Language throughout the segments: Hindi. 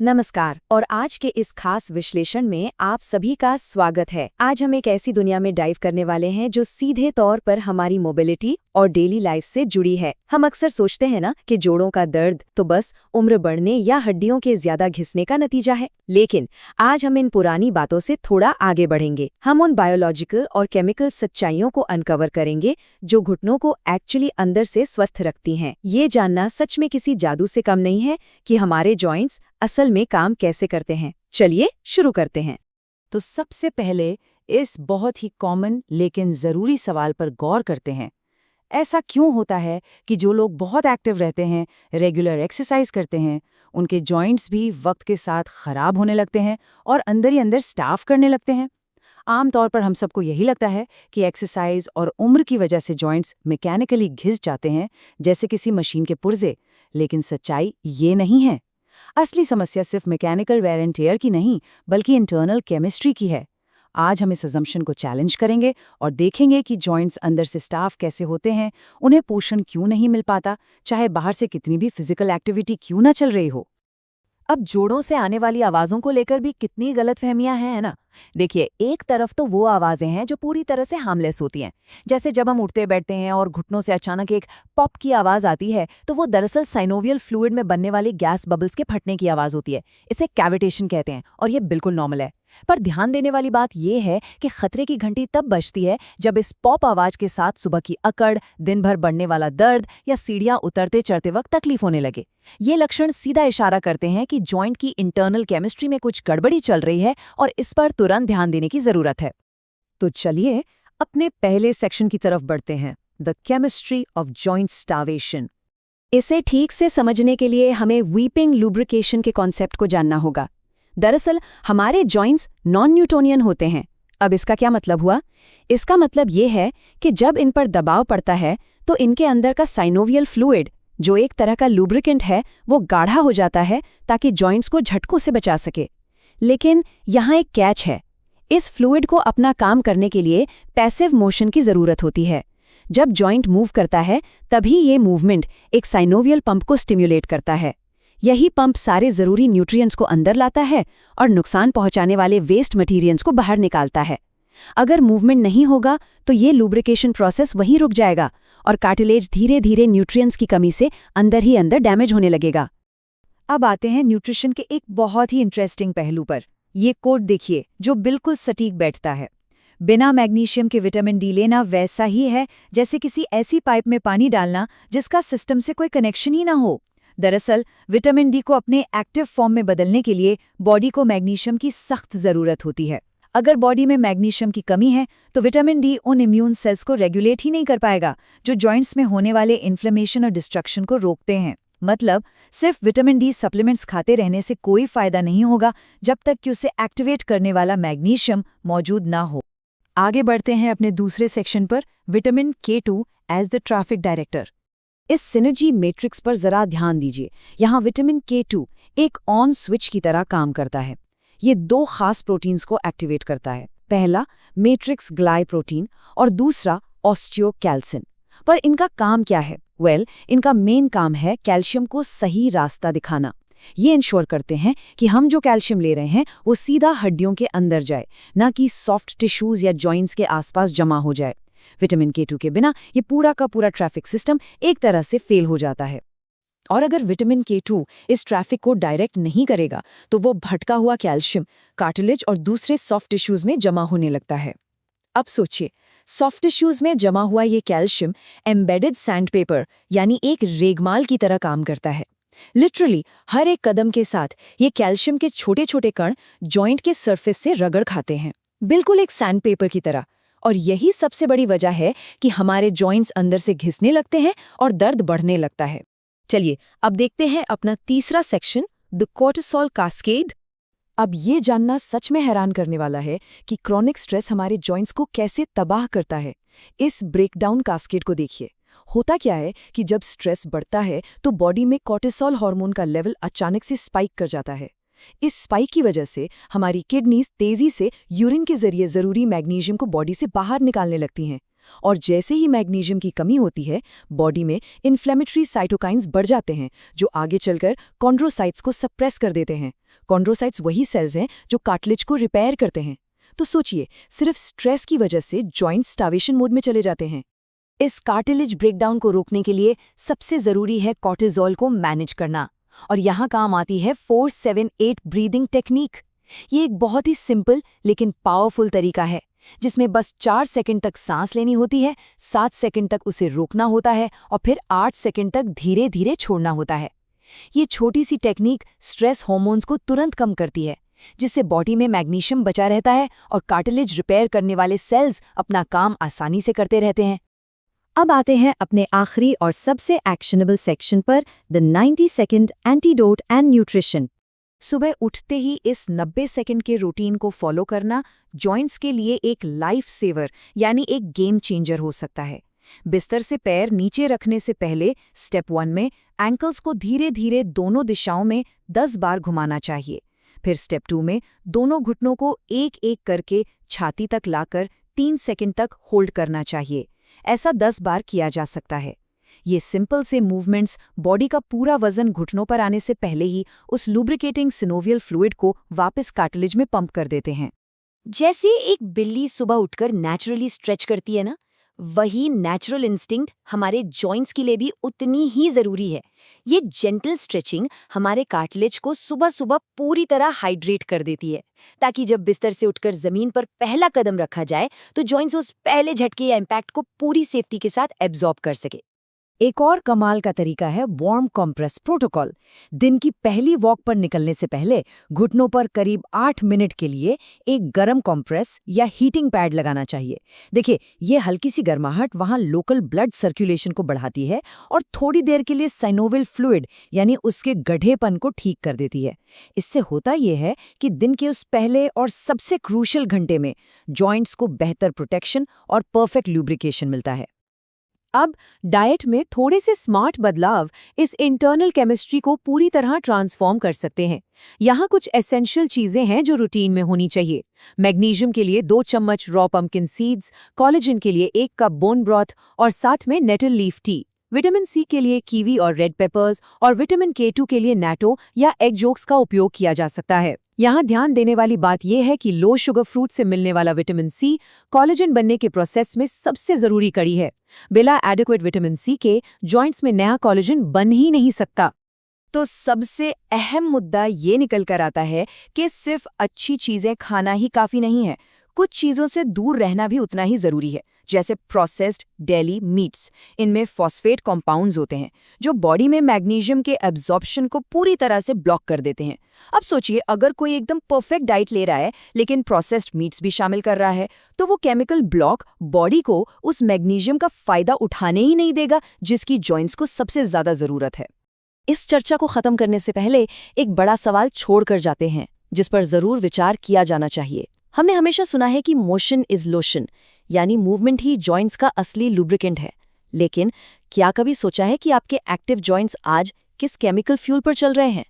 नमस्कार और आज के इस खास विश्लेषण में आप सभी का स्वागत है। आज हम एक ऐसी दुनिया में डाइव करने वाले हैं जो सीधे तौर पर हमारी मोबिलिटी और डेली लाइफ से जुड़ी है। हम अक्सर सोचते हैं ना कि जोड़ों का दर्द तो बस उम्र बढ़ने या हड्डियों के ज्यादा घिसने का नतीजा है, लेकिन आज हम इन पुरानी बातों से थोड़ा आगे बढ़ेंगे। हम उन बायोलॉजिकल और केमिकल सच्चाइयों को अनकवर करेंगे जो घुटनों को एक्चुअली अंदर से स्वस्थ रखती हैं। ये जानना सच में किसी जादू से कम नहीं है कि हमारे जॉइंट्स असल में काम कैसे करते हैं। चलिए शुरू करते हैं। तो सबसे पहले इस बहुत ही कॉमन लेकिन ज़रूरी सवाल पर गौर करते हैं। ऐसा क्यों होता है कि जो लोग बहुत एक्टिव रहते हैं, रेगुलर एक्सरसाइज करते हैं, उनके जॉइंट्स भी वक्त के साथ खराब होने लगते हैं और अंदर ही अंदर स्टाफ करने लगते हैं? आमतौर पर हम सबको यही लगता है कि एक्सरसाइज और उम्र की वजह से जॉइंट्स मैकेनिकली घिस जाते हैं, जैसे किसी मशीन के पुर्जे। लेकिन सच्चाई ये नहीं है। असली समस्या सिर्फ मैकेनिकल वेयर एंड टेयर की नहीं, बल्कि इंटरनल केमिस्ट्री की है। आज हम इस अजम्पशन को चैलेंज करेंगे और देखेंगे कि जॉइंट्स अंदर से स्टाफ कैसे होते हैं, उन्हें पोषण क्यों नहीं मिल पाता, चाहे बाहर से कितनी भी फिजिकल एक्टिविटी क्यों ना चल रही हो। अब जोड़ों से आने वाली आवाज़ों को लेकर भी कितनी गलतफहमियां हैं, है ना। देखिए, एक तरफ तो वो आवाज़ें हैं जो पूरी तरह से हार्मलेस होती हैं, जैसे जब हम उठते बैठते हैं और घुटनों से अचानक एक पॉप की आवाज़ आती है, तो वो दरअसल साइनोवियल फ्लूइड में बनने वाली गैस बबल्स के फटने की आवाज़ होती है। इसे कैविटेशन कहते हैं और ये बिल्कुल नॉर्मल है। पर ध्यान देने वाली बात यह है कि खतरे की घंटी तब बजती है जब इस पॉप आवाज के साथ सुबह की अकड़, दिन भर बढ़ने वाला दर्द या सीढ़ियां उतरते चढ़ते वक्त तकलीफ होने लगे। ये लक्षण सीधा इशारा करते हैं कि जॉइंट की इंटरनल केमिस्ट्री में कुछ गड़बड़ी चल रही है और इस पर तुरंत ध्यान देने की जरूरत है। तो चलिए अपने पहले सेक्शन की तरफ बढ़ते हैं, the chemistry of joint starvation. इसे ठीक से समझने के लिए हमें वीपिंग लुब्रिकेशन के कॉन्सेप्ट को जानना होगा। दरअसल हमारे जॉइंट्स नॉन न्यूटोनियन होते हैं। अब इसका क्या मतलब हुआ? इसका मतलब ये है कि जब इन पर दबाव पड़ता है तो इनके अंदर का साइनोवियल फ्लूइड, जो एक तरह का लुब्रिकेंट है, वो गाढ़ा हो जाता है ताकि जॉइंट्स को झटकों से बचा सके। लेकिन यहाँ एक कैच है। इस फ्लूइड को अपना काम करने के लिए पैसिव मोशन की जरूरत होती है। जब जॉइंट मूव करता है तभी ये मूवमेंट एक साइनोवियल पंप को स्टिम्युलेट करता है। यही पंप सारे जरूरी न्यूट्रिएंट्स को अंदर लाता है और नुकसान पहुंचाने वाले वेस्ट मटेरियल्स को बाहर निकालता है। अगर मूवमेंट नहीं होगा तो ये लुब्रिकेशन प्रोसेस वहीं रुक जाएगा और कार्टिलेज धीरे धीरे न्यूट्रिएंट्स की कमी से अंदर ही अंदर डैमेज होने लगेगा। अब आते हैं न्यूट्रिशन के एक बहुत ही इंटरेस्टिंग पहलू पर। ये कोट देखिए जो बिल्कुल सटीक बैठता है। बिना मैग्नीशियम के विटामिन डी लेना वैसा ही है जैसे किसी ऐसी पाइप में पानी डालना जिसका सिस्टम से कोई कनेक्शन ही ना हो। दरअसल विटामिन डी को अपने एक्टिव फॉर्म में बदलने के लिए बॉडी को मैग्नीशियम की सख्त जरूरत होती है। अगर बॉडी में मैग्नीशियम की कमी है तो विटामिन डी उन इम्यून सेल्स को रेगुलेट ही नहीं कर पाएगा जो जॉइंट्स में होने वाले इन्फ्लेमेशन और डिस्ट्रक्शन को रोकते हैं। मतलब सिर्फ विटामिन डी सप्लीमेंट्स खाते रहने से कोई फायदा नहीं होगा जब तक कि उसे एक्टिवेट करने वाला मैग्नीशियम मौजूद ना हो। आगे बढ़ते हैं अपने दूसरे सेक्शन पर, vitamin K2 as the traffic director. इस सिनर्जी मैट्रिक्स पर जरा ध्यान दीजिए। यहाँ विटामिन K2 एक ऑन स्विच की तरह काम करता है। ये दो खास प्रोटीन्स को एक्टिवेट करता है, पहला मैट्रिक्स ग्लाइप्रोटीन और दूसरा ऑस्टियोकैल्सिन। पर इनका काम क्या है? इनका मेन काम है कैल्शियम को सही रास्ता दिखाना। ये इंश्योर करते हैं कि हम जो कैल्शियम ले रहे हैं वो सीधा हड्डियों के अंदर जाए, ना कि सॉफ्ट टिश्यूज या जॉइंट्स के आसपास जमा हो जाए। विटामिन K2 के बिना ये पूरा का पूरा ट्रैफिक सिस्टम एक तरह से फेल हो जाता है। और अगर विटामिन K2 इस ट्रैफिक को डायरेक्ट नहीं करेगा तो वो भटका हुआ कैल्शियम कार्टिलेज और दूसरे सॉफ्ट टिश्यूज में जमा होने लगता है। अब सोचिए, सॉफ्ट टिश्यूज में जमा हुआ ये कैल्शियम एम्बेडेड सैंडपेपर यानी एक रेगमाल की तरह काम करता है। लिटरली हर एक कदम के साथ ये कैल्शियम के छोटे छोटे कण जॉइंट के सरफेस से रगड़ खाते हैं, बिल्कुल एक सैंडपेपर की तरह। और यही सबसे बड़ी वजह है कि हमारे जॉइंट्स अंदर से घिसने लगते हैं और दर्द बढ़ने लगता है। चलिए अब देखते हैं अपना तीसरा सेक्शन, द कोर्टिसोल कास्केड। अब ये जानना सच में हैरान करने वाला है कि क्रॉनिक स्ट्रेस हमारे जॉइंट्स को कैसे तबाह करता है। इस ब्रेकडाउन कास्केड को देखिए। होता क्या है कि जब स्ट्रेस बढ़ता है तो बॉडी में कोर्टिसोल हार्मोन का लेवल अचानक से स्पाइक कर जाता है। इस स्पाइक की वजह से हमारी किडनीज तेजी से यूरिन के जरिए जरूरी मैग्नीशियम को बॉडी से बाहर निकालने लगती हैं और जैसे ही मैग्नीशियम की कमी होती है, बॉडी में इन्फ्लेमेटरी साइटोकाइंस बढ़ जाते हैं, जो आगे चलकर कॉन्ड्रोसाइट्स को सप्रेस कर देते हैं। कॉन्ड्रोसाइट्स वही सेल्स हैं जो कार्टिलेज को रिपेयर करते हैं। तो सोचिए, सिर्फ स्ट्रेस की वजह से जॉइंट स्टार्वेशन मोड में चले जाते हैं। इस कार्टिलेज ब्रेकडाउन को रोकने के लिए सबसे जरूरी है कॉर्टिसोल को मैनेज करना, और यहाँ काम आती है 4-7-8 ब्रीदिंग टेक्निक। ये एक बहुत ही सिंपल लेकिन पावरफुल तरीका है, जिसमें बस 4 सेकंड तक सांस लेनी होती है, 7 सेकंड तक उसे रोकना होता है और फिर 8 सेकंड तक धीरे धीरे छोड़ना होता है। ये छोटी सी टेक्निक स्ट्रेस हार्मोन्स को तुरंत कम करती है, जिससे बॉडी में मैग्नीशियम बचा रहता है और कार्टिलेज रिपेयर करने वाले सेल्स अपना काम आसानी से करते रहते हैं। अब आते हैं अपने आखिरी और सबसे एक्शनेबल सेक्शन पर, the 90 second antidote and nutrition. सुबह उठते ही इस 90 सेकंड के रूटीन को फॉलो करना जॉइंट्स के लिए एक लाइफ सेवर यानी एक गेम चेंजर हो सकता है। बिस्तर से पैर नीचे रखने से पहले स्टेप 1 में एंकल्स को धीरे धीरे दोनों दिशाओं में 10 बार घुमाना चाहिए। फिर स्टेप 2 में दोनों घुटनों को एक एक करके छाती तक लाकर 3 सेकंड तक होल्ड करना चाहिए। ऐसा 10 बार किया जा सकता है। ये सिंपल से मूवमेंट्स बॉडी का पूरा वजन घुटनों पर आने से पहले ही उस लुब्रिकेटिंग सिनोवियल फ्लूइड को वापस कार्टिलेज में पंप कर देते हैं। जैसे एक बिल्ली सुबह उठकर नेचुरली स्ट्रेच करती है ना, वही नेचुरल इंस्टिंक्ट हमारे जॉइंट्स के लिए भी उतनी ही जरूरी है। ये जेंटल स्ट्रेचिंग हमारे कार्टिलेज को सुबह सुबह पूरी तरह हाइड्रेट कर देती है, ताकि जब बिस्तर से उठकर जमीन पर पहला कदम रखा जाए तो जॉइंट्स उस पहले झटके या इम्पैक्ट को पूरी सेफ्टी के साथ एब्जॉर्ब कर सके। एक और कमाल का तरीका है वार्म कंप्रेस प्रोटोकॉल। दिन की पहली वॉक पर निकलने से पहले घुटनों पर करीब 8 मिनट के लिए एक गरम कंप्रेस या हीटिंग पैड लगाना चाहिए। देखिए, ये हल्की सी गर्माहट वहाँ लोकल ब्लड सर्कुलेशन को बढ़ाती है और थोड़ी देर के लिए साइनोवियल फ्लूइड यानी उसके गढ़ेपन को ठीक कर देती है। इससे होता यह है कि दिन के उस पहले और सबसे क्रूशियल घंटे में जॉइंट्स को बेहतर प्रोटेक्शन और परफेक्ट लुब्रिकेशन मिलता है। अब डाइट में थोड़े से स्मार्ट बदलाव इस इंटरनल केमिस्ट्री को पूरी तरह ट्रांसफॉर्म कर सकते हैं। यहाँ कुछ एसेंशियल चीजें हैं जो रूटीन में होनी चाहिए। मैग्नीशियम के लिए 2 चम्मच रॉ पंपकिन सीड्स, कोलेजन के लिए 1 कप बोन ब्रॉथ और साथ में nettle leaf tea, vitamin C के लिए कीवी और रेड पेपर्स और विटामिन K2 के लिए नैटो या एग जोक्स का उपयोग किया जा सकता है। यहाँ ध्यान देने वाली बात यह है कि लो शुगर फ्रूट से मिलने वाला विटामिन सी कोलेजन बनने के प्रोसेस में सबसे जरूरी कड़ी है। बिना एडिक्वेट विटामिन सी के जॉइंट्स में नया कोलेजन बन ही नहीं सकता। तो सबसे अहम मुद्दा ये निकल कर आता है कि सिर्फ अच्छी चीजें खाना ही काफी नहीं है, कुछ चीजों से दूर रहना भी उतना ही जरूरी है, जैसे प्रोसेस्ड डेयरी मीट्स। इनमें फॉस्फेट कंपाउंड्स होते हैं जो बॉडी में मैग्नीशियम के एब्जॉर्प्शन को पूरी तरह से ब्लॉक कर देते हैं। अब सोचिए, अगर कोई एकदम परफेक्ट डाइट ले रहा है लेकिन प्रोसेस्ड मीट्स भी शामिल कर रहा है, तो वो केमिकल ब्लॉक बॉडी को उस मैग्नीशियम का फायदा उठाने ही नहीं देगा जिसकी जॉइंट्स को सबसे ज्यादा जरूरत है। इस चर्चा को खत्म करने से पहले एक बड़ा सवाल छोड़कर जाते हैं जिस पर जरूर विचार किया जाना चाहिए। हमने हमेशा सुना है कि मोशन इज लोशन, यानी मूवमेंट ही जॉइंट्स का असली लुब्रिकेंट है। लेकिन क्या कभी सोचा है कि आपके एक्टिव जॉइंट्स आज किस केमिकल फ्यूल पर चल रहे हैं?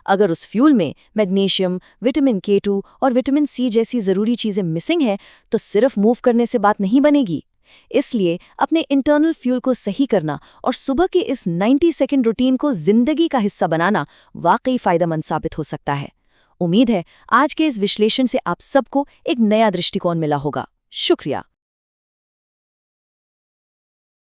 अगर उस फ्यूल में मैग्नीशियम, विटामिन K2 और विटामिन सी जैसी जरूरी चीजें मिसिंग हैं, तो सिर्फ मूव करने से बात नहीं बनेगी। इसलिए अपने इंटरनल फ्यूल को सही करना और सुबह के इस 90 सेकंड रूटीन को जिंदगी का हिस्सा बनाना वाकई फायदेमंद साबित हो सकता है। उम्मीद है आज के इस विश्लेषण से आप सबको एक नया दृष्टिकोण मिला होगा। शुक्रिया।